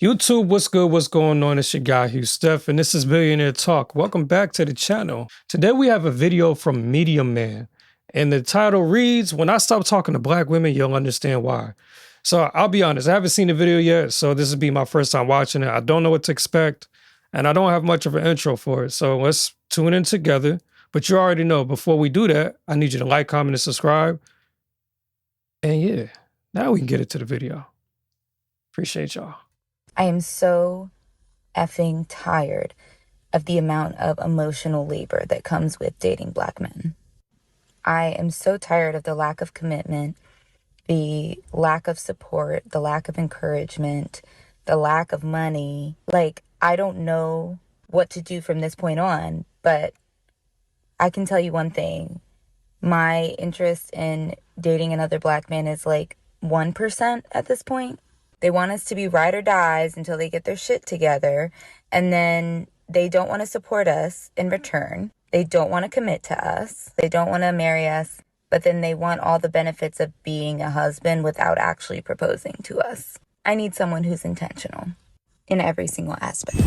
YouTube, what's good? What's going on? It's your guy, Hugh Steph, and this is Billionaire Talk. Welcome back to the channel. Today we have a video from Medium Man, and the title reads, "When I stop talking to black women, you'll understand why." So I'll be honest, I haven't seen the video yet, so this will be my first time watching it. I don't know what to expect, and I don't have much of an intro for it, so let's tune in together. But you already know, before we do that, I need you to like, comment, and subscribe. And yeah, now we can get into the video. Appreciate y'all. I am so effing tired of the amount of emotional labor that comes with dating black men. I am so tired of the lack of commitment, the lack of support, the lack of encouragement, the lack of money. Like, I don't know what to do from this point on, but I can tell you one thing. My interest in dating another black man is like 1% at this point. They want us to be ride or dies until they get their shit together. And then they don't want to support us in return. They don't want to commit to us. They don't want to marry us. But then they want all the benefits of being a husband without actually proposing to us. I need someone who's intentional in every single aspect.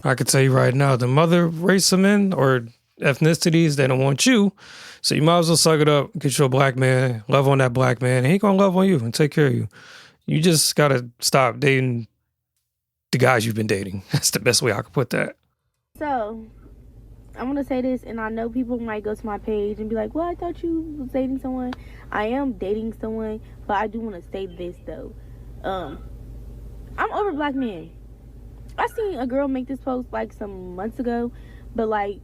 I can tell you right now, the mother race of men or ethnicities, they don't want you. So you might as well suck it up, get you a black man, love on that black man. He ain't gonna love on you and take care of you. You just gotta stop dating the guys you've been dating. That's the best way I could put that. So, I'm going to say this, and I know people might go to my page and be like, well, I thought you was dating someone. I am dating someone, but I do want to say this, though. I'm over black men. I seen a girl make this post, like, some months ago, but, like,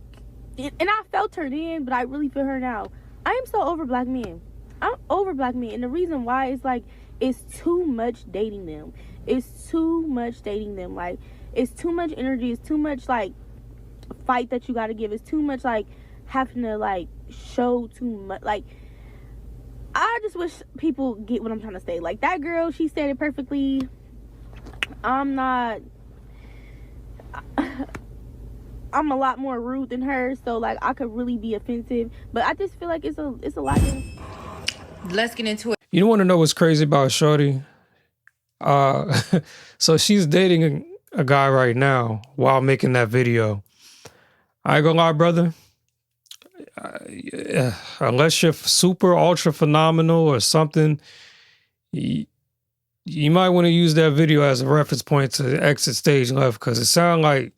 and I felt her then, but I really feel her now. I am so over black men. I'm over black men, and the reason why is, like, it's too much dating them. It's too much dating them. Like, it's too much energy. It's too much, like, fight that you got to give. It's too much, like, having to, like, show too much. Like, I just wish people get what I'm trying to say. Like, that girl, she said it perfectly. I'm a lot more rude than her, so, like, I could really be offensive. But I just feel like it's a lot. Let's get into it. You don't want to know what's crazy about Shorty? So she's dating a guy right now while making that video. I ain't gonna lie, brother. Unless you're super ultra phenomenal or something, you might want to use that video as a reference point to exit stage left, because it sounds like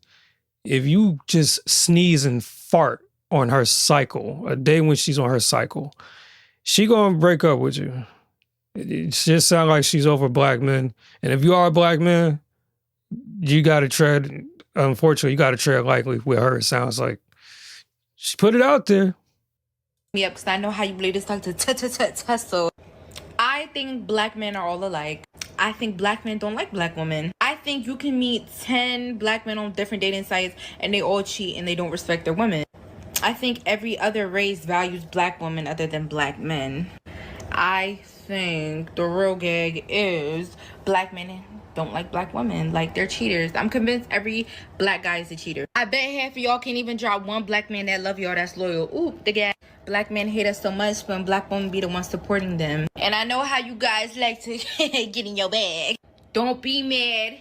if you just sneeze and fart on her cycle, a day when she's on her cycle, she gonna break up with you. It just sounds like she's over black men. And if you are a black man, you gotta tread, unfortunately, you gotta tread lightly with her, it sounds like. She put it out there. Yeah, because I know how you ladies talk to so I think black men are all alike. I think black men don't like black women. I think you can meet 10 black men on different dating sites and they all cheat and they don't respect their women. I think every other race values black women other than black men. I think the real gag is black men don't like black women. Like, they're cheaters. I'm convinced every black guy is a cheater. I bet half of y'all can't even drop one black man that love y'all that's loyal. Ooh, the gag. Black men hate us so much when black women be the ones supporting them. And I know how you guys like to get in your bag. Don't be mad.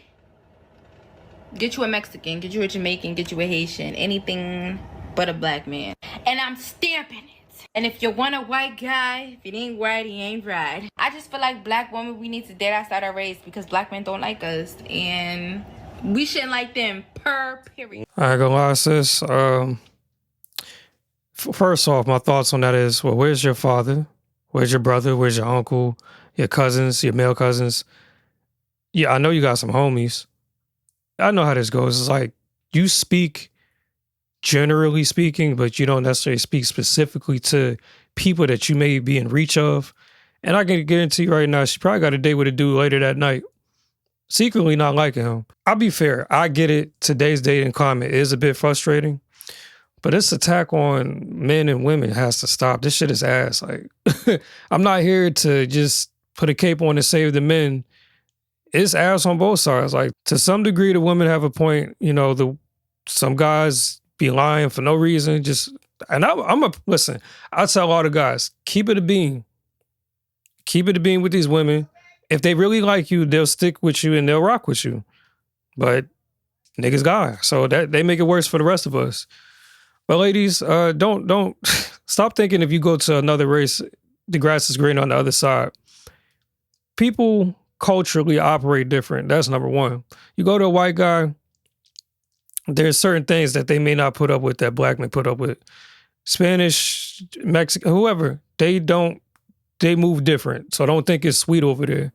Get you a Mexican, get you a Jamaican, get you a Haitian. Anything but a black man. And I'm stamping it. And if you want a white guy, if it ain't white, he ain't right. I just feel like black women, we need to date outside our race because black men don't like us. And we shouldn't like them, period. I ain't gonna lie, sis. First off, my thoughts on that is, well, where's your father? Where's your brother? Where's your uncle? Your cousins, your male cousins? Yeah, I know you got some homies. I know how this goes. It's like, you speak generally speaking, but you don't necessarily speak specifically to people that you may be in reach of. And I can guarantee you right now, she probably got a date with a dude later that night, secretly not liking him. I'll be fair. I get it. Today's dating climate is a bit frustrating, but this attack on men and women has to stop. This shit is ass. Like, I'm not here to just put a cape on and save the men. It's ass on both sides. Like, to some degree, the women have a point. You know, some guys be lying for no reason. Listen, I tell all the guys, keep it a bean. Keep it a bean with these women. If they really like you, they'll stick with you and they'll rock with you. but niggas die. So that they make it worse for the rest of us. But ladies, don't stop thinking if you go to another race, the grass is green on the other side. People culturally operate different. That's number one. You go to a white guy, there's certain things that they may not put up with that black men put up with. Spanish, Mexican, whoever, they move different. So don't think it's sweet over there.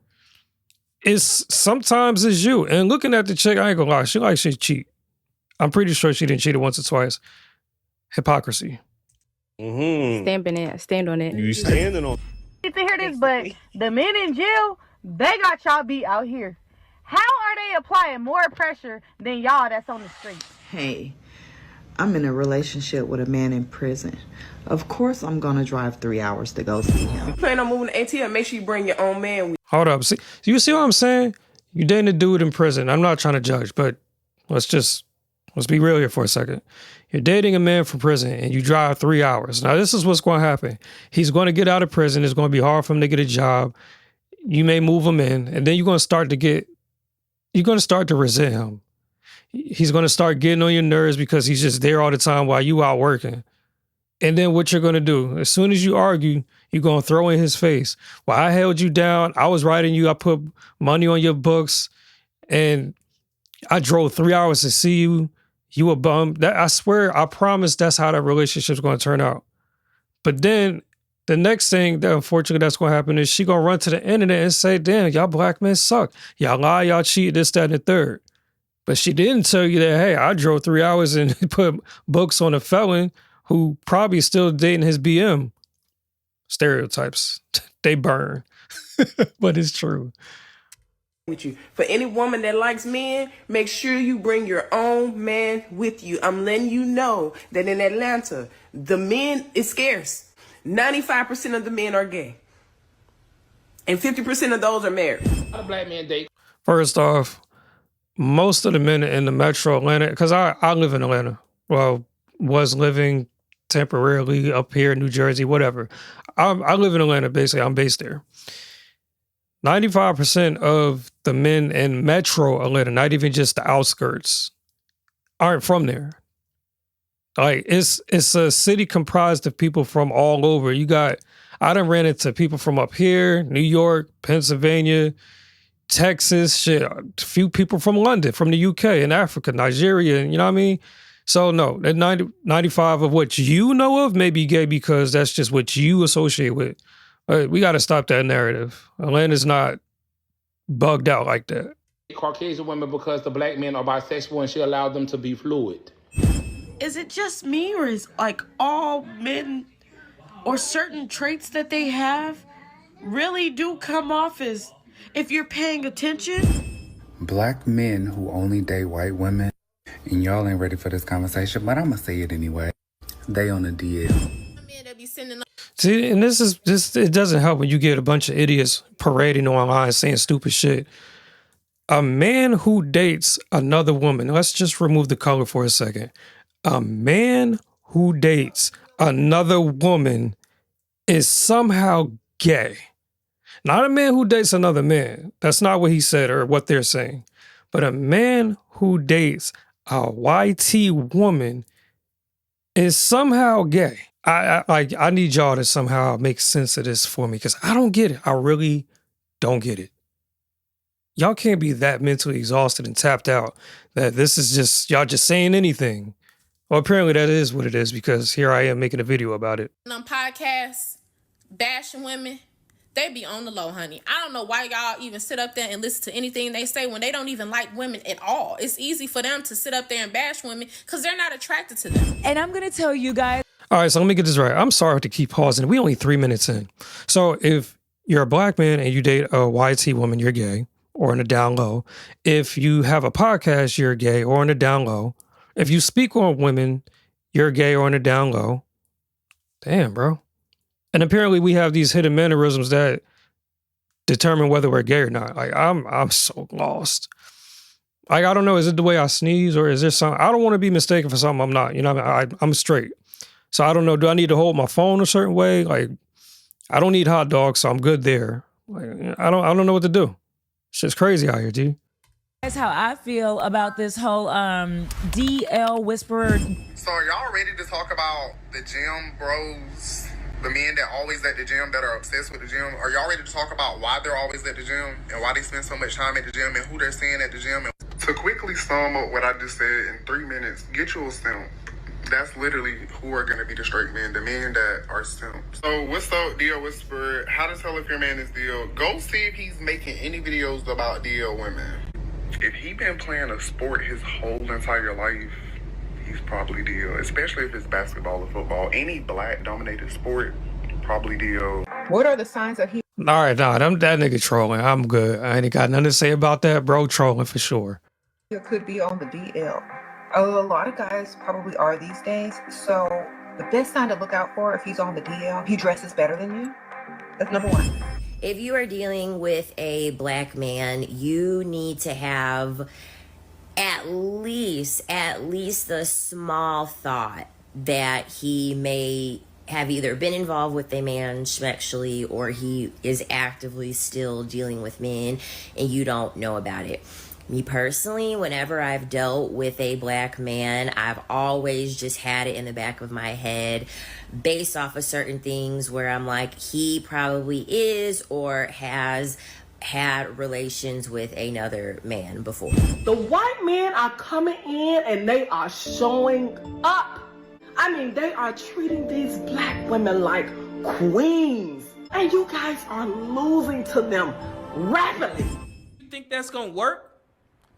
Sometimes it's you. And looking at the chick, I ain't gonna lie, she likes to cheat. I'm pretty sure she didn't cheat it once or twice. Hypocrisy. Stand on it. You standing on. To hear this, but the men in jail, they got y'all beat out here. How are they applying more pressure than y'all that's on the street? Hey, I'm in a relationship with a man in prison. Of course I'm gonna drive 3 hours to go see him. You plan on moving to ATL, make sure you bring your own man with Hold up. See, you see what I'm saying? You dating a dude in prison. I'm not trying to judge, but let's be real here for a second. You're dating a man from prison and you drive 3 hours. Now, this is what's going to happen. He's going to get out of prison. It's going to be hard for him to get a job. You may move him in, and then you're going to start to resent him. He's going to start getting on your nerves because he's just there all the time while you out working. And then what you're going to do, as soon as you argue, you're going to throw in his face. Well, I held you down. I was writing you. I put money on your books, and I drove 3 hours to see you. You a bum. I swear, I promise that's how that relationship's going to turn out. But then the next thing that unfortunately that's going to happen is she going to run to the internet and say, damn, y'all black men suck. Y'all lie, y'all cheat, this, that, and the third. But she didn't tell you that, hey, I drove 3 hours and put books on a felon who probably still dating his BM. Stereotypes. They burn. But it's true. with you. For any woman that likes men, make sure you bring your own man with you. I'm letting you know that in Atlanta, the men is scarce. 95% of the men are gay. And 50% of those are married. A black man date. First off, most of the men in the metro Atlanta, because I live in Atlanta. Well, was living temporarily up here in New Jersey, whatever. I live in Atlanta, basically. I'm based there. 95% of the men in metro Atlanta, not even just the outskirts, aren't from there. Like, it's a city comprised of people from all over. I done ran into people from up here, New York, Pennsylvania, Texas, shit, a few people from London, from the UK and Africa, Nigeria, you know what I mean? So no, that 95 of what you know of may be gay because that's just what you associate with. We got to stop that narrative. Atlanta's not bugged out like that. Caucasian women because the black men are bisexual and she allowed them to be fluid. Is it just me, or is like all men or certain traits that they have really do come off as, if you're paying attention? Black men who only date white women, and y'all ain't ready for this conversation, but I'ma say it anyway. They on a DL. See, and it doesn't help when you get a bunch of idiots parading online saying stupid shit. A man who dates another woman, let's just remove the color for a second. A man who dates another woman is somehow gay. Not a man who dates another man. That's not what he said or what they're saying. But a man who dates a YT woman is somehow gay. I need y'all to somehow make sense of this for me because I don't get it. I really don't get it. Y'all can't be that mentally exhausted and tapped out that this is just, y'all just saying anything. Well, apparently that is what it is because here I am making a video about it. On podcasts, bashing women, they be on the low, honey. I don't know why y'all even sit up there and listen to anything they say when they don't even like women at all. It's easy for them to sit up there and bash women because they're not attracted to them. And I'm going to tell you guys. All right, so let me get this right. I'm sorry to keep pausing. We only 3 minutes in. So if you're a black man and you date a YT woman, you're gay or in the down low. If you have a podcast, you're gay or in the down low. If you speak on women, you're gay or in the down low. Damn, bro. And apparently we have these hidden mannerisms that determine whether we're gay or not. Like, I'm so lost. Like, I don't know, is it the way I sneeze or is there something? I don't want to be mistaken for something I'm not. You know what I mean? I'm straight. So I don't know, do I need to hold my phone a certain way? Like, I don't need hot dogs, so I'm good there. Like, I don't know what to do. Shit's crazy out here, dude. That's how I feel about this whole DL whisperer. So are y'all ready to talk about the gym bros, the men that always at the gym that are obsessed with the gym? Are y'all ready to talk about why they're always at the gym and why they spend so much time at the gym and who they're seeing at the gym? To quickly sum up what I just said in 3 minutes, get you a simp. That's literally who are going to be the straight men, the men that are simps. So what's up, DL Whisperer? How to tell if your man is DL? Go see if he's making any videos about DL women. If he been playing a sport his whole entire life, he's probably DL, especially if it's basketball or football. Any black-dominated sport, probably DL. What are the signs that he... All right, nah, that nigga trolling. I'm good. I ain't got nothing to say about that, bro. Trolling for sure. could be on the DL? A lot of guys probably are these days. So the best sign to look out for if he's on the DL, he dresses better than you. That's number one. If you are dealing with a black man, you need to have at least the small thought that he may have either been involved with a man sexually or he is actively still dealing with men and you don't know about it. Me personally, whenever I've dealt with a black man, I've always just had it in the back of my head based off of certain things where I'm like, he probably is or has had relations with another man before. The white men are coming in and they are showing up. I mean, they are treating these black women like queens. And you guys are losing to them rapidly. You think that's gonna work?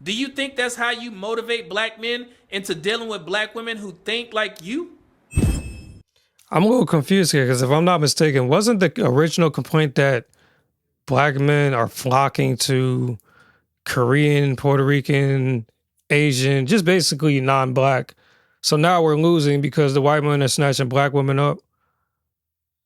Do you think that's how you motivate black men into dealing with black women who think like you? I'm a little confused here because if I'm not mistaken, wasn't the original complaint that black men are flocking to Korean, Puerto Rican, Asian, just basically non-black? So now we're losing because the white men are snatching black women up?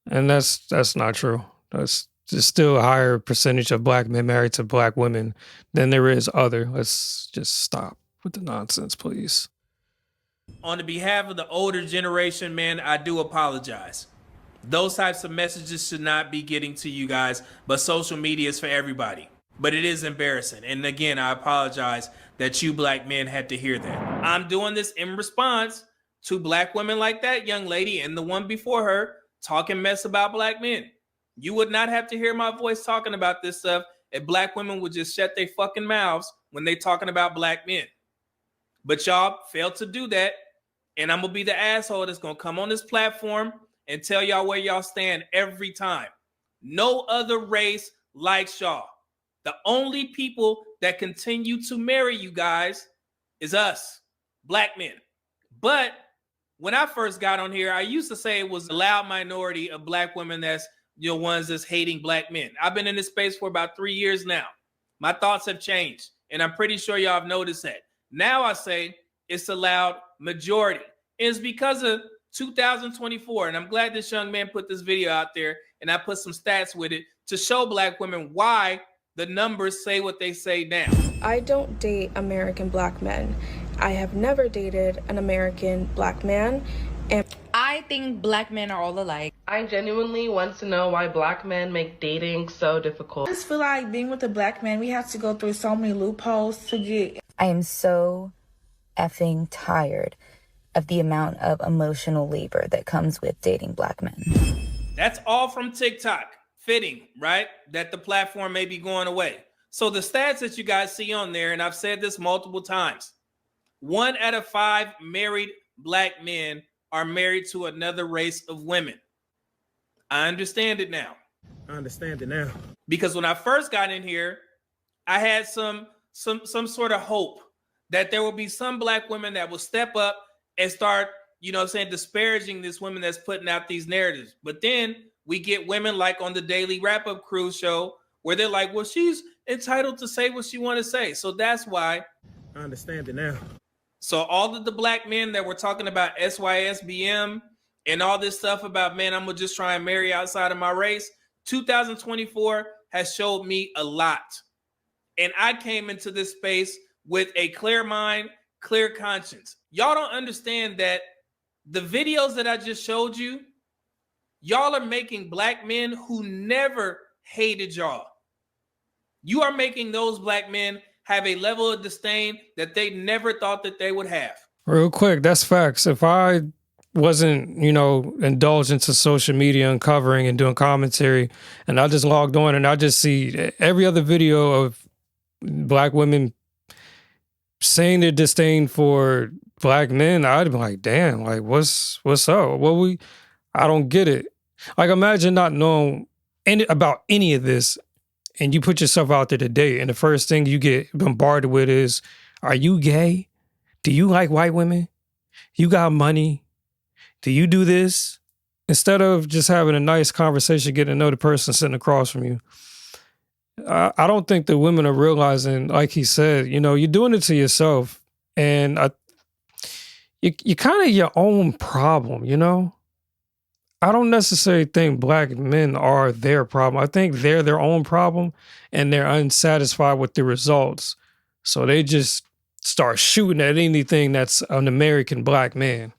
And that's not true. There's still a higher percentage of black men married to black women than there is other. Let's just stop with the nonsense, please. On the behalf of the older generation, man, I do apologize. Those types of messages should not be getting to you guys, but social media is for everybody. But it is embarrassing. And again, I apologize that you black men had to hear that. I'm doing this in response to black women like that young lady and the one before her talking mess about black men. You would not have to hear my voice talking about this stuff if black women would just shut their fucking mouths when they talking about black men. But y'all failed to do that. And I'm going to be the asshole that's going to come on this platform and tell y'all where y'all stand every time. No other race likes y'all. The only people that continue to marry you guys is us, black men. But when I first got on here, I used to say it was a loud minority of black women that's ones that's hating black men. I've been in this space for about 3 years now. My thoughts have changed, and I'm pretty sure y'all have noticed that. Now I say it's a loud majority. And it's because of 2024, and I'm glad this young man put this video out there, and I put some stats with it to show black women why the numbers say what they say now. I don't date American black men. I have never dated an American black man. And I think black men are all alike. I genuinely want to know why black men make dating so difficult. I just feel like being with a black man, we have to go through so many loopholes to get. I am so effing tired of the amount of emotional labor that comes with dating black men. That's all from TikTok. Fitting, right? That the platform may be going away. So the stats that you guys see on there, and I've said this multiple times, 1 out of 5 married black men are married to another race of women. I understand it now. Because when I first got in here, I had some sort of hope that there will be some black women that will step up and start, disparaging this women that's putting out these narratives. But then we get women like on the Daily Wrap-Up Cruise show where they're like, well, she's entitled to say what she want to say. So that's why. I understand it now. So all of the black men that were talking about SYSBM and all this stuff about, man, I'm going to just try and marry outside of my race, 2024 has showed me a lot. And I came into this space with a clear mind, clear conscience. Y'all don't understand that the videos that I just showed you, y'all are making black men who never hated y'all. You are making those black men have a level of disdain that they never thought that they would have. Real quick, that's facts. If I wasn't, indulged into social media uncovering and doing commentary, and I just logged on and I just see every other video of black women saying their disdain for black men, I'd be like, damn, like what's up? I don't get it. Like imagine not knowing about any of this and you put yourself out there to date and the first thing you get bombarded with is, are you gay? Do you like white women? You got money? Do you do this? Instead of just having a nice conversation, getting to know the person sitting across from you. I don't think the women are realizing, like he said, you're doing it to yourself. And you're kind of your own problem, I don't necessarily think black men are their problem. I think they're their own problem and they're unsatisfied with the results. So they just start shooting at anything that's an American black man.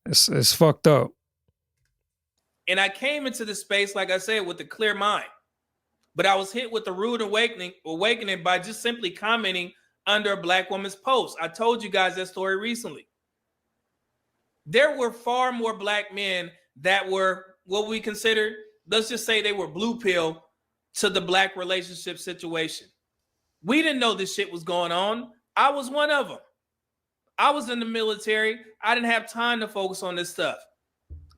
It's fucked up. And I came into this space, like I said, with a clear mind. But I was hit with a rude awakening by just simply commenting under a black woman's post. I told you guys that story recently. There were far more black men that were what we consider, let's just say they were blue pill to the black relationship situation. We didn't know this shit was going on. I was one of them. I was in the military. I didn't have time to focus on this stuff.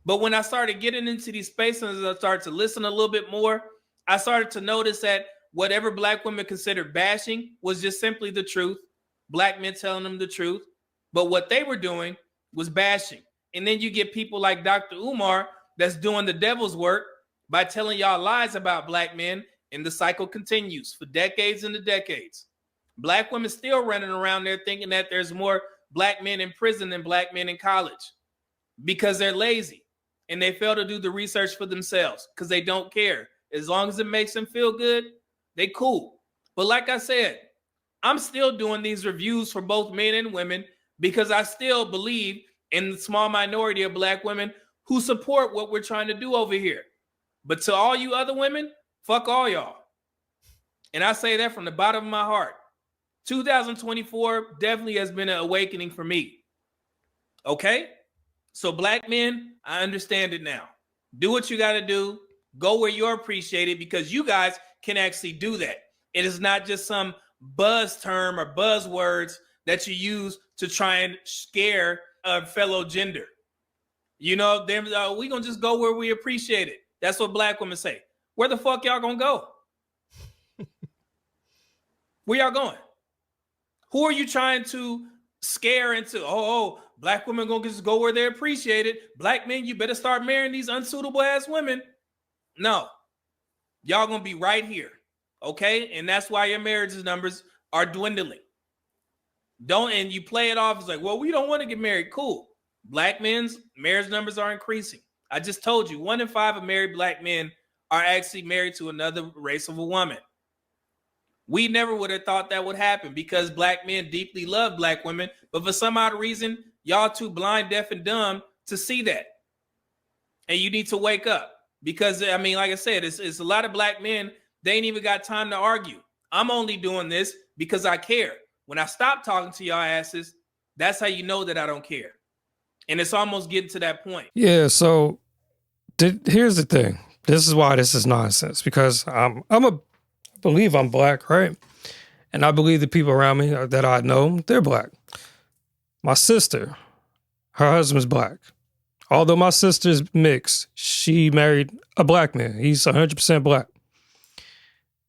But when I started getting into these spaces, I started to listen a little bit more. I started to notice that whatever black women considered bashing was just simply the truth. Black men telling them the truth. But what they were doing was bashing. And then you get people like Dr. Umar that's doing the devil's work by telling y'all lies about black men, and the cycle continues for decades and decades. Black women still running around there thinking that there's more black men in prison than black men in college because they're lazy and they fail to do the research for themselves because they don't care. As long as it makes them feel good, they cool. But like I said, I'm still doing these reviews for both men and women because I still believe in the small minority of black women who support what we're trying to do over here. But to all you other women, fuck all y'all. And I say that from the bottom of my heart. 2024 definitely has been an awakening for me. Okay? So black men, I understand it now. Do what you got to do. Go where you're appreciated because you guys can actually do that. It is not just some buzz term or buzzwords that you use to try and scare a fellow gender. Then we gonna just go where we appreciate it. That's what black women say. Where the fuck y'all gonna go? Where y'all going? Who are you trying to scare into? Black women gonna just go where they're appreciated. Black men, you better start marrying these unsuitable ass women. No, y'all gonna be right here, okay? And that's why your marriage numbers are dwindling. And you play it off as like, well, we don't want to get married. Cool. Black men's marriage numbers are increasing. I just told you 1 in 5 of married black men are actually married to another race of a woman. We never would have thought that would happen because black men deeply love black women, but for some odd reason, y'all too blind, deaf, and dumb to see that. And you need to wake up. Because, like I said, it's a lot of black men, they ain't even got time to argue. I'm only doing this because I care. When I stop talking to y'all asses, that's how you know that I don't care. And it's almost getting to that point. Yeah, so here's the thing. This is why this is nonsense. Because I believe I'm black, right? And I believe the people around me that I know, they're black. My sister, her husband's black. Although my sister's mixed, she married a black man. He's 100% black.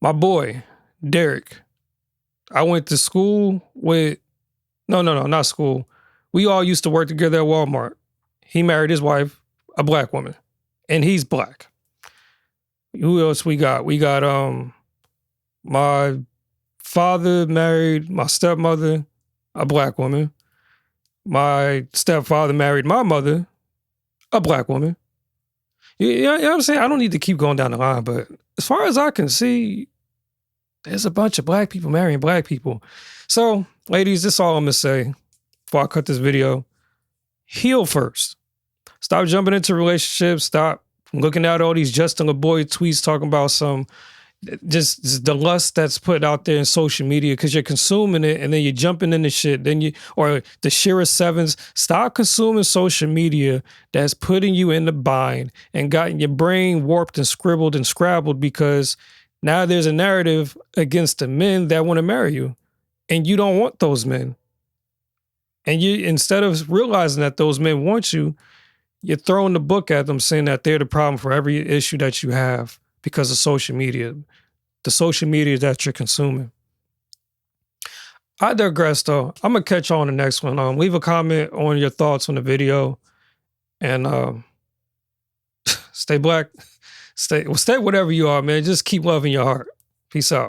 My boy, Derek, I went to school with, no, not school. We all used to work together at Walmart. He married his wife, a black woman, and he's black. Who else we got? We got my father married my stepmother, a black woman. My stepfather married my mother, a black woman. You know what I'm saying? I don't need to keep going down the line, but as far as I can see, there's a bunch of black people marrying black people. So, ladies, this is all I'm going to say before I cut this video. Heal first. Stop jumping into relationships. Stop looking at all these Justin LeBoy tweets talking about some, just the lust that's put out there in social media, because you're consuming it and then you're jumping into shit. Or the Shira Sevens, stop consuming social media that's putting you in the bind and gotten your brain warped and scribbled and scrabbled, because now there's a narrative against the men that want to marry you and you don't want those men. And you, instead of realizing that those men want you, you're throwing the book at them saying that they're the problem for every issue that you have because of social media, the social media that you're consuming. I digress, though. I'm going to catch you on the next one. Leave a comment on your thoughts on the video, and stay black. Stay whatever you are, man. Just keep loving your heart. Peace out.